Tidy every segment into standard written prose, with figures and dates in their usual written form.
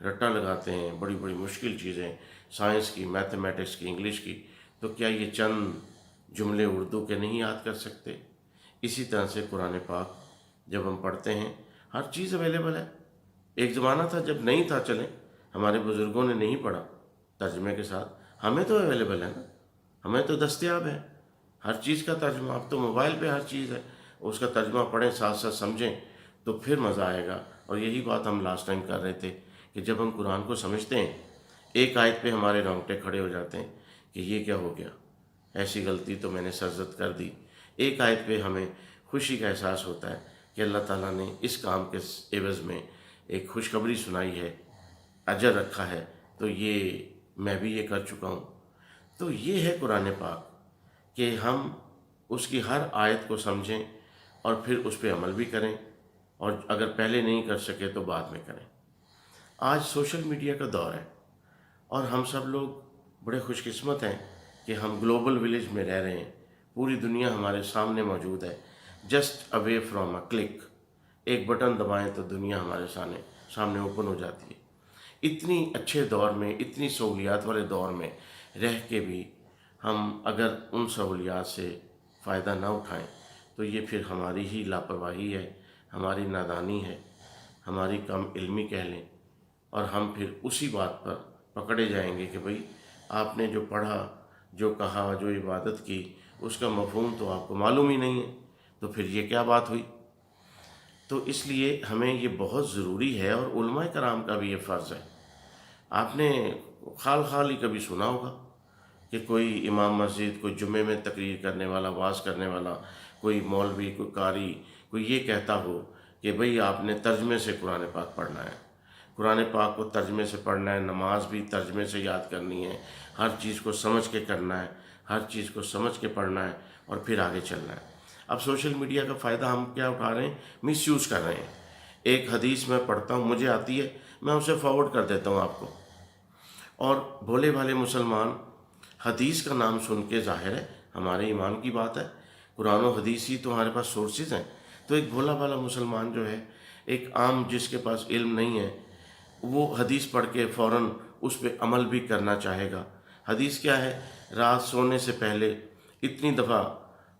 رٹا لگاتے ہیں بڑی بڑی مشکل چیزیں، سائنس کی، میتھمیٹکس کی، انگلش کی، تو کیا یہ چند جملے اردو کے نہیں یاد کر سکتے؟ اسی طرح سے قرآن پاک جب ہم پڑھتے ہیں ہر چیز اویلیبل ہے۔ ایک زمانہ تھا جب نہیں تھا، چلیں ہمارے بزرگوں نے نہیں پڑھا ترجمے کے ساتھ، ہمیں تو اویلیبل ہے نا، ہمیں تو دستیاب ہے ہر چیز کا ترجمہ۔ اب تو موبائل پہ ہر چیز ہے، اس کا ترجمہ پڑھیں، ساتھ ساتھ سمجھیں تو پھر مزہ آئے گا۔ اور یہی بات ہم لاسٹ ٹائم کر رہے تھے کہ جب ہم قرآن کو سمجھتے ہیں ایک آیت پہ ہمارے رونگٹے کھڑے ہو جاتے ہیں کہ یہ کیا ہو گیا، ایسی غلطی تو میں نے سرزد کر دی۔ ایک آیت پہ ہمیں خوشی کا احساس ہوتا ہے کہ اللہ تعالیٰ نے اس کام کے عوض میں ایک خوشخبری سنائی ہے، اجر رکھا ہے، تو یہ میں بھی یہ کر چکا ہوں۔ تو یہ ہے قرآن پاک کہ ہم اس کی ہر آیت کو سمجھیں اور پھر اس پہ عمل بھی کریں، اور اگر پہلے نہیں کر سکے تو بعد میں کریں۔ آج سوشل میڈیا کا دور ہے اور ہم سب لوگ بڑے خوش قسمت ہیں کہ ہم گلوبل ولیج میں رہ رہے ہیں، پوری دنیا ہمارے سامنے موجود ہے، just away from a click, ایک بٹن دبائیں تو دنیا ہمارے سامنے اوپن ہو جاتی ہے۔ اتنی اچھے دور میں، اتنی سہولیات والے دور میں رہ کے بھی ہم اگر ان سہولیات سے فائدہ نہ اٹھائیں تو یہ پھر ہماری ہی لاپرواہی ہے، ہماری نادانی ہے، ہماری کم علمی کہہ لیں، اور ہم پھر اسی بات پر پکڑے جائیں گے کہ بھئی آپ نے جو پڑھا، جو کہا، جو عبادت کی، اس کا مفہوم تو آپ کو معلوم ہی نہیں ہے، تو پھر یہ کیا بات ہوئی؟ تو اس لیے ہمیں یہ بہت ضروری ہے، اور علماء کرام کا بھی یہ فرض ہے۔ آپ نے خال ہی کبھی سنا ہوگا کہ کوئی امام مسجد، کوئی جمعے میں تقریر کرنے والا، واعظ کرنے والا، کوئی مولوی، کوئی قاری، کوئی یہ کہتا ہو کہ بھئی آپ نے ترجمے سے قرآن پاک پڑھنا ہے، قرآن پاک کو ترجمے سے پڑھنا ہے، نماز بھی ترجمے سے یاد کرنی ہے، ہر چیز کو سمجھ کے کرنا ہے، ہر چیز کو سمجھ کے پڑھنا ہے، اور پھر آگے چلنا ہے۔ اب سوشل میڈیا کا فائدہ ہم کیا اٹھا رہے ہیں؟ مس یوز کر رہے ہیں۔ ایک حدیث میں پڑھتا ہوں، مجھے آتی ہے، میں اسے فارورڈ کر دیتا ہوں آپ کو، اور بھولے بھالے مسلمان حدیث کا نام سن کے، ظاہر ہے ہمارے ایمان کی بات ہے، قرآن و حدیث ہی تو ہمارے پاس سورسز ہیں، تو ایک بھولا بھالا مسلمان جو ہے، ایک عام جس کے پاس علم نہیں ہے، وہ حدیث پڑھ کے فوراً اس پہ عمل بھی کرنا چاہے گا۔ حدیث کیا ہے؟ رات سونے سے پہلے اتنی دفعہ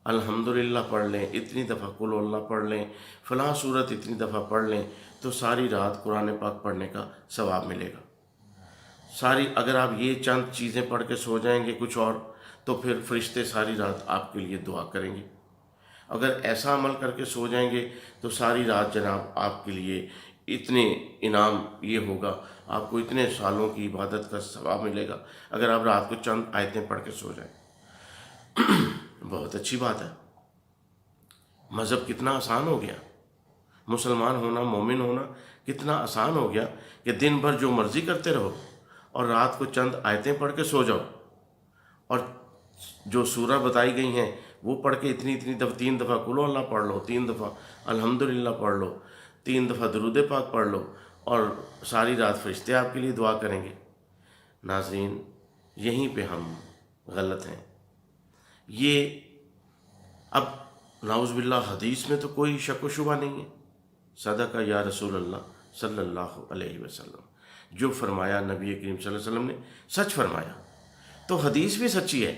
الحمدللہ پڑھ لیں، اتنی دفعہ قل اللہ پڑھ لیں، فلاں صورت اتنی دفعہ پڑھ لیں تو ساری رات قرآن پاک پڑھنے کا ثواب ملے گا۔ اگر آپ یہ چند چیزیں پڑھ کے سو جائیں گے کچھ اور، تو پھر فرشتے ساری رات آپ کے لیے دعا کریں گے۔ اگر ایسا عمل کر کے سو جائیں گے تو ساری رات جناب آپ کے لیے اتنے انعام یہ ہوگا، آپ کو اتنے سالوں کی عبادت کا ثواب ملے گا اگر آپ رات کو چند آیتیں پڑھ کے سو جائیں۔ بہت اچھی بات ہے۔ مذہب کتنا آسان ہو گیا، مسلمان ہونا، مومن ہونا کتنا آسان ہو گیا کہ دن بھر جو مرضی کرتے رہو اور رات کو چند آیتیں پڑھ کے سو جاؤ، اور جو سورہ بتائی گئی ہیں وہ پڑھ کے اتنی دفعہ، 3 دفعہ قل اللہ پڑھ لو، 3 دفعہ الحمدللہ پڑھ لو، 3 دفعہ درود پاک پڑھ لو، اور ساری رات فرشتے آپ کے لیے دعا کریں گے۔ ناظرین، یہیں پہ ہم غلط ہیں۔ یہ اب نعوذ باللہ حدیث میں تو کوئی شک و شبہ نہیں ہے، صدق یا رسول اللہ صلی اللہ علیہ وسلم، جو فرمایا نبی کریم صلی اللہ علیہ وسلم نے سچ فرمایا، تو حدیث بھی سچی ہے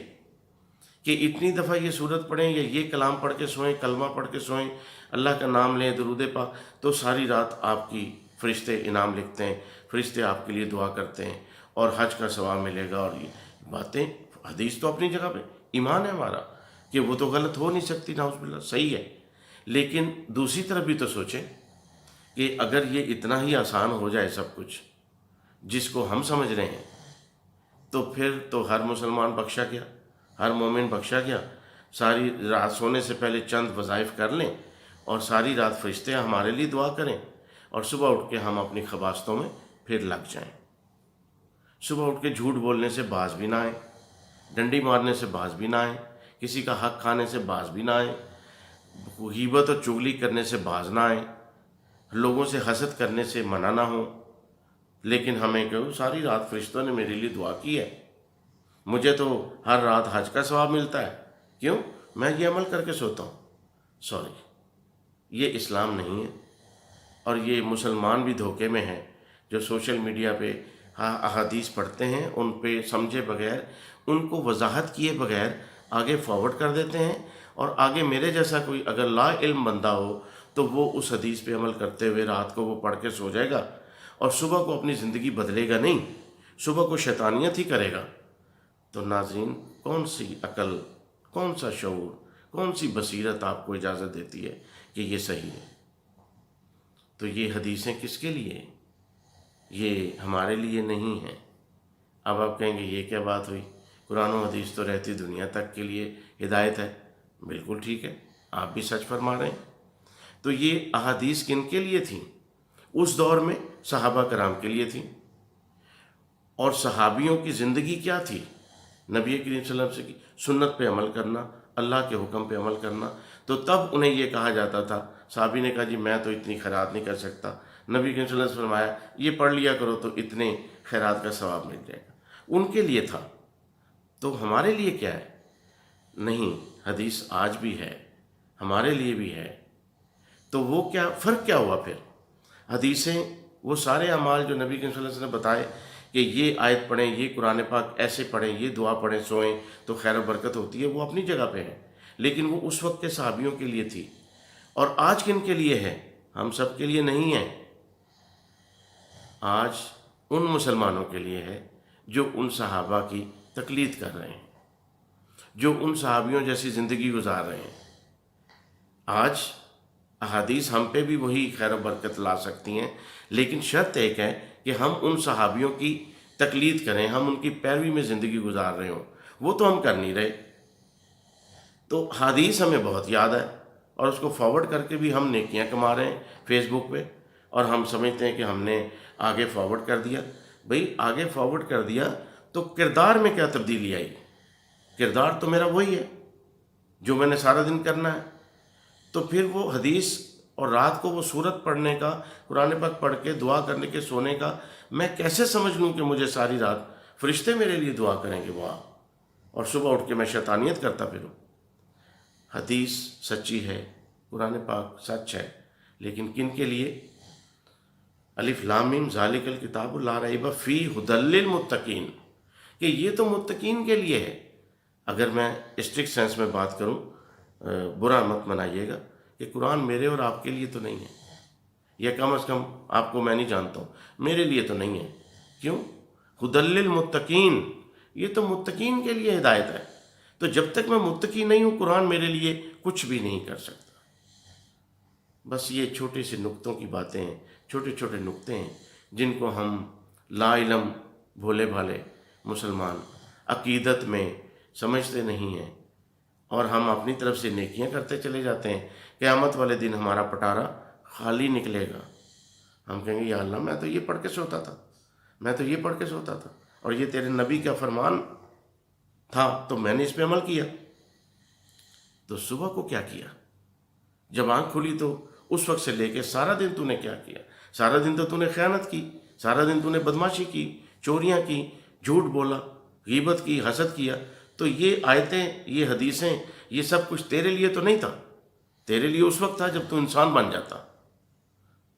کہ اتنی دفعہ یہ سورت پڑھیں یا یہ کلام پڑھ کے سوئیں، کلمہ پڑھ کے سوئیں، اللہ کا نام لیں، درود پاک، تو ساری رات آپ کی فرشتے انعام لکھتے ہیں، فرشتے آپ کے لیے دعا کرتے ہیں، اور حج کا ثواب ملے گا۔ اور یہ باتیں، حدیث تو اپنی جگہ پہ، ایمان ہے ہمارا کہ وہ تو غلط ہو نہیں سکتی، نعوذ باللہ صحیح ہے، لیکن دوسری طرف بھی تو سوچیں کہ اگر یہ اتنا ہی آسان ہو جائے سب کچھ جس کو ہم سمجھ رہے ہیں، تو پھر تو ہر مسلمان بخشا گیا، ہر مومن بخشا گیا۔ ساری رات سونے سے پہلے چند وظائف کر لیں اور ساری رات فرشتے ہمارے لیے دعا کریں، اور صبح اٹھ کے ہم اپنی خباستوں میں پھر لگ جائیں۔ صبح اٹھ کے جھوٹ بولنے سے باز بھی نہ آئیں، ڈنڈی مارنے سے باز بھی نہ آئیں، کسی کا حق کھانے سے باز بھی نہ آئیں، غیبت اور چغلی کرنے سے باز نہ آئیں، لوگوں سے حسد کرنے سے منع نہ ہوں، لیکن ہمیں کہو ساری رات فرشتوں نے میرے لیے دعا کی ہے، مجھے تو ہر رات حج کا ثواب ملتا ہے، کیوں؟ میں یہ عمل کر کے سوتا ہوں۔ سوری، یہ اسلام نہیں ہے، اور یہ مسلمان بھی دھوکے میں ہیں جو سوشل میڈیا پہ احادیث پڑھتے ہیں ان پہ سمجھے بغیر، ان کو وضاحت کیے بغیر آگے فارورڈ کر دیتے ہیں، اور آگے میرے جیسا کوئی اگر لا علم بندہ ہو تو وہ اس حدیث پہ عمل کرتے ہوئے رات کو وہ پڑھ کے سو جائے گا، اور صبح کو اپنی زندگی بدلے گا نہیں، صبح کو شیطانیت ہی کرے گا۔ تو ناظرین، کون سی عقل، کون سا شعور، کون سی بصیرت آپ کو اجازت دیتی ہے کہ یہ صحیح ہے؟ تو یہ حدیثیں کس کے لیے ہیں؟ یہ ہمارے لیے نہیں ہیں۔ اب آپ کہیں گے یہ کیا بات ہوئی، قرآن و حدیث تو رہتی دنیا تک کے لیے ہدایت ہے۔ بالکل ٹھیک ہے، آپ بھی سچ فرما رہے ہیں۔ تو یہ احادیث کن کے لیے تھیں؟ اس دور میں صحابہ کرام کے لیے تھیں، اور صحابیوں کی زندگی کیا تھی؟ نبی کریم صلی اللہ علیہ وسلم کی سنت پہ عمل کرنا، اللہ کے حکم پہ عمل کرنا۔ تو تب انہیں یہ کہا جاتا تھا، صحابی نے کہا جی میں تو اتنی خیرات نہیں کر سکتا، نبی کریم صلی اللہ علیہ وسلم فرمایا یہ پڑھ لیا کرو تو اتنے خیرات کا ثواب مل جائے گا۔ ان کے لیے تھا، تو ہمارے لیے کیا ہے؟ نہیں، حدیث آج بھی ہے، ہمارے لیے بھی ہے۔ تو وہ کیا فرق کیا ہوا پھر؟ حدیثیں وہ سارے اعمال جو نبی کریم صلی اللہ علیہ وسلم نے بتائے کہ یہ آیت پڑھیں، یہ قرآن پاک ایسے پڑھیں، یہ دعا پڑھیں، سوئیں تو خیر و برکت ہوتی ہے، وہ اپنی جگہ پہ ہے، لیکن وہ اس وقت کے صحابیوں کے لیے تھی۔ اور آج کن کے لیے ہے؟ ہم سب کے لیے نہیں ہے۔ آج ان مسلمانوں کے لیے ہے جو ان صحابہ کی تقلید کر رہے ہیں، جو ان صحابیوں جیسی زندگی گزار رہے ہیں۔ آج احادیث ہم پہ بھی وہی خیر و برکت لا سکتی ہیں، لیکن شرط ایک ہے کہ ہم ان صحابیوں کی تقلید کریں، ہم ان کی پیروی میں زندگی گزار رہے ہوں۔ وہ تو ہم کر نہیں رہے۔ تو حدیث ہمیں بہت یاد ہے، اور اس کو فارورڈ کر کے بھی ہم نیکیاں کما رہے ہیں فیس بک پہ، اور ہم سمجھتے ہیں کہ ہم نے آگے فارورڈ کر دیا۔ بھئی آگے فارورڈ کر دیا تو کردار میں کیا تبدیلی آئی؟ کردار تو میرا وہی ہے جو میں نے سارا دن کرنا ہے۔ تو پھر وہ حدیث اور رات کو وہ سورت پڑھنے کا، قرآن پاک پڑھ کے دعا کرنے کے سونے کا، میں کیسے سمجھ لوں کہ مجھے ساری رات فرشتے میرے لیے دعا کریں گے وہاں، اور صبح اٹھ کے میں شیطانیت کرتا پھروں؟ حدیث سچی ہے، قرآن پاک سچ ہے، لیکن کن کے لیے؟ الف لام میم ذالک الکتاب لا ریب فیہ ھدی للمتقین، کہ یہ تو متقین کے لیے ہے۔ اگر میں اسٹرکٹ سینس میں بات کروں، برا مت منائیے گا، کہ قرآن میرے اور آپ کے لیے تو نہیں ہے، یا کم از کم آپ کو میں نہیں جانتا ہوں، میرے لیے تو نہیں ہے۔ کیوں؟ ھدی للمتقین، یہ تو متقین کے لیے ہدایت ہے۔ تو جب تک میں متقی نہیں ہوں، قرآن میرے لیے کچھ بھی نہیں کر سکتا۔ بس یہ چھوٹی سی نقطوں کی باتیں ہیں، چھوٹے چھوٹے نقطے ہیں جن کو ہم لا علم بھولے بھالے مسلمان عقیدت میں سمجھتے نہیں ہیں، اور ہم اپنی طرف سے نیکیاں کرتے چلے جاتے ہیں۔ قیامت والے دن ہمارا پٹارا خالی نکلے گا، ہم کہیں گے یا اللہ میں تو یہ پڑھ کے سوتا تھا، میں تو یہ پڑھ کے سوتا تھا، اور یہ تیرے نبی کا فرمان تھا تو میں نے اس پہ عمل کیا۔ تو صبح کو کیا کیا؟ جب آنکھ کھلی تو اس وقت سے لے کے سارا دن تو نے کیا کیا؟ سارا دن تو نے خیانت کی، سارا دن تو نے بدماشی کی، چوریاں کی، جھوٹ بولا، غیبت کی، حسد کیا۔ تو یہ آیتیں، یہ حدیثیں، یہ سب کچھ تیرے لیے تو نہیں تھا، تیرے لیے اس وقت تھا جب تو انسان بن جاتا۔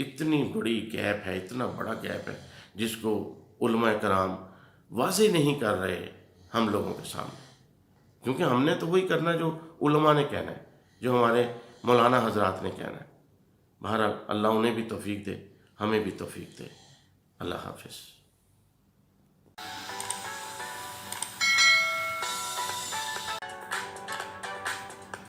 اتنی بڑی گیپ ہے، اتنا بڑا گیپ ہے، جس کو علماء کرام واضح نہیں کر رہے ہم لوگوں کے سامنے، کیونکہ ہم نے تو وہی کرنا جو علماء نے کہنا ہے، جو ہمارے مولانا حضرات نے کہنا ہے۔ بہرحال اللہ انہیں بھی توفیق دے، ہمیں بھی توفیق دے۔ اللہ حافظ۔